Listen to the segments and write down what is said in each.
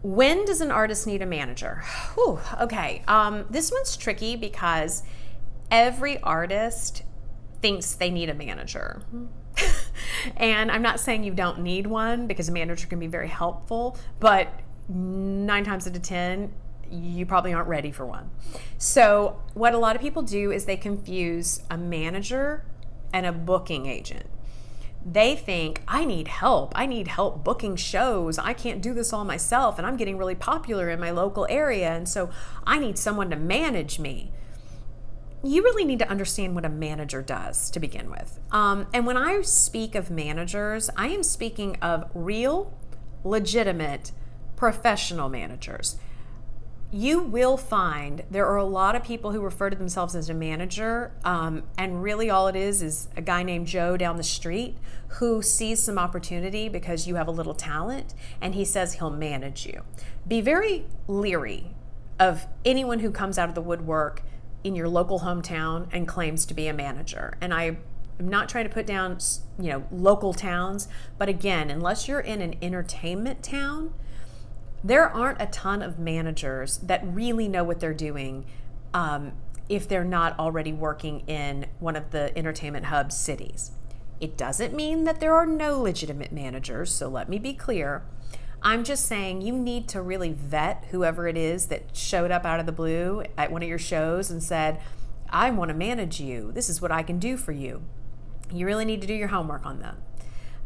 When does an artist need a manager? Whew, okay, this one's tricky because every artist thinks they need a manager. And I'm not saying you don't need one, because a manager can be very helpful, but 9 times out of 10, you probably aren't ready for one. So what a lot of people do is they confuse a manager and a booking agent. They think, I need help booking shows. I can't do this all myself, and I'm getting really popular in my local area, and so I need someone to manage me. You really need to understand what a manager does to begin with. And when I speak of managers, I am speaking of real, legitimate, professional managers. You will find there are a lot of people who refer to themselves as a manager, and really all it is a guy named Joe down the street who sees some opportunity because you have a little talent, and he says he'll manage you. Be very leery of anyone who comes out of the woodwork in your local hometown and claims to be a manager. And I'm not trying to put down, local towns, but again, unless you're in an entertainment town, there aren't a ton of managers that really know what they're doing if they're not already working in one of the entertainment hub cities. It doesn't mean that there are no legitimate managers, so let me be clear. I'm just saying you need to really vet whoever it is that showed up out of the blue at one of your shows and said, I want to manage you. This is what I can do for you. You really need to do your homework on them.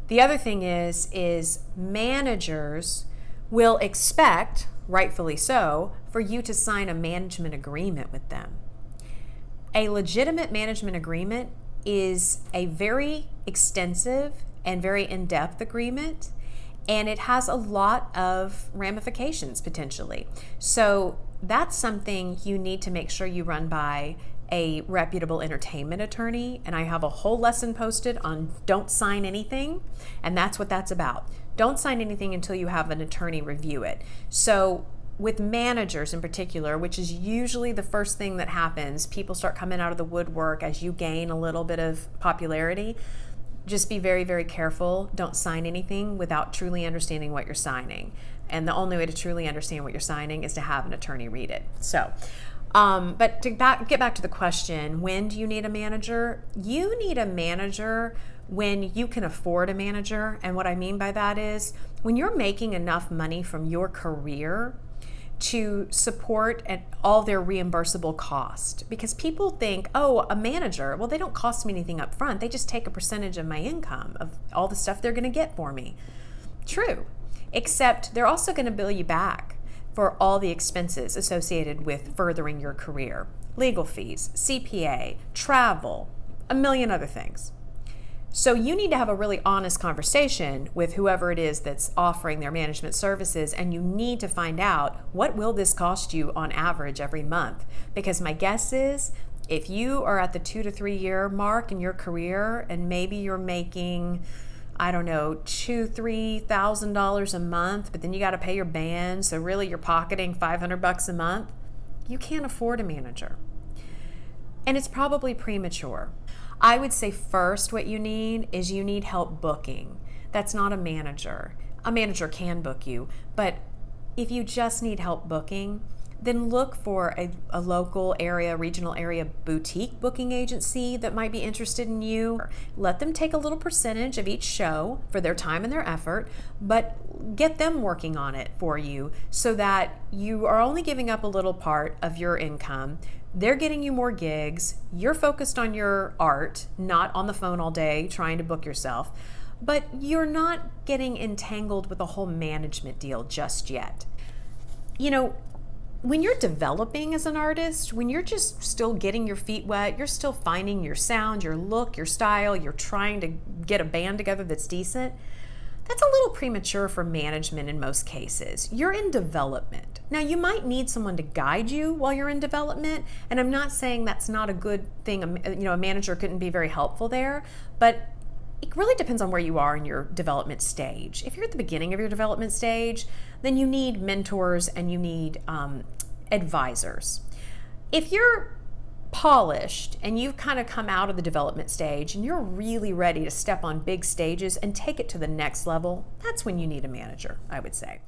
The other thing is managers will expect, rightfully so, for you to sign a management agreement with them. A legitimate management agreement is a very extensive and very in-depth agreement, and it has a lot of ramifications potentially. So that's something you need to make sure you run by a reputable entertainment attorney, and I have a whole lesson posted on don't sign anything, and that's what that's about. Don't sign anything until you have an attorney review it. So with managers in particular, which is usually the first thing that happens, people start coming out of the woodwork as you gain a little bit of popularity. Just be very, very careful. Don't sign anything without truly understanding what you're signing. And the only way to truly understand what you're signing is to have an attorney read it. So, but to get back to the question, when do you need a manager? You need a manager when you can afford a manager. And what I mean by that is when you're making enough money from your career to support all their reimbursable cost. Because people think, oh, a manager, well, they don't cost me anything up front. They just take a percentage of my income, of all the stuff they're going to get for me. True, except they're also going to bill you back for all the expenses associated with furthering your career. Legal fees, CPA, travel, a million other things. So you need to have a really honest conversation with whoever it is that's offering their management services, and you need to find out, what will this cost you on average every month? Because my guess is if you are at the 2 to 3 year mark in your career and maybe you're making, I don't know, $2,000-$3,000 a month, but then you got to pay your band, so really you're pocketing $500 a month, you can't afford a manager. And it's probably premature. I would say first what you need is you need help booking. That's not a manager. A manager can book you, but if you just need help booking, then look for a local area, regional area boutique booking agency that might be interested in you. Let them take a little percentage of each show for their time and their effort, but get them working on it for you so that you are only giving up a little part of your income. They're getting you more gigs. You're focused on your art, not on the phone all day trying to book yourself, but you're not getting entangled with a whole management deal just yet. You know, when you're developing as an artist, when you're just still getting your feet wet, you're still finding your sound, your look, your style, you're trying to get a band together that's decent, that's a little premature for management in most cases. You're in development. Now, you might need someone to guide you while you're in development, and I'm not saying that's not a good thing. A manager couldn't be very helpful there, but it really depends on where you are in your development stage. If you're at the beginning of your development stage, then you need mentors and you need advisors. If you're polished and you've kind of come out of the development stage and you're really ready to step on big stages and take it to the next level, that's when you need a manager, I would say.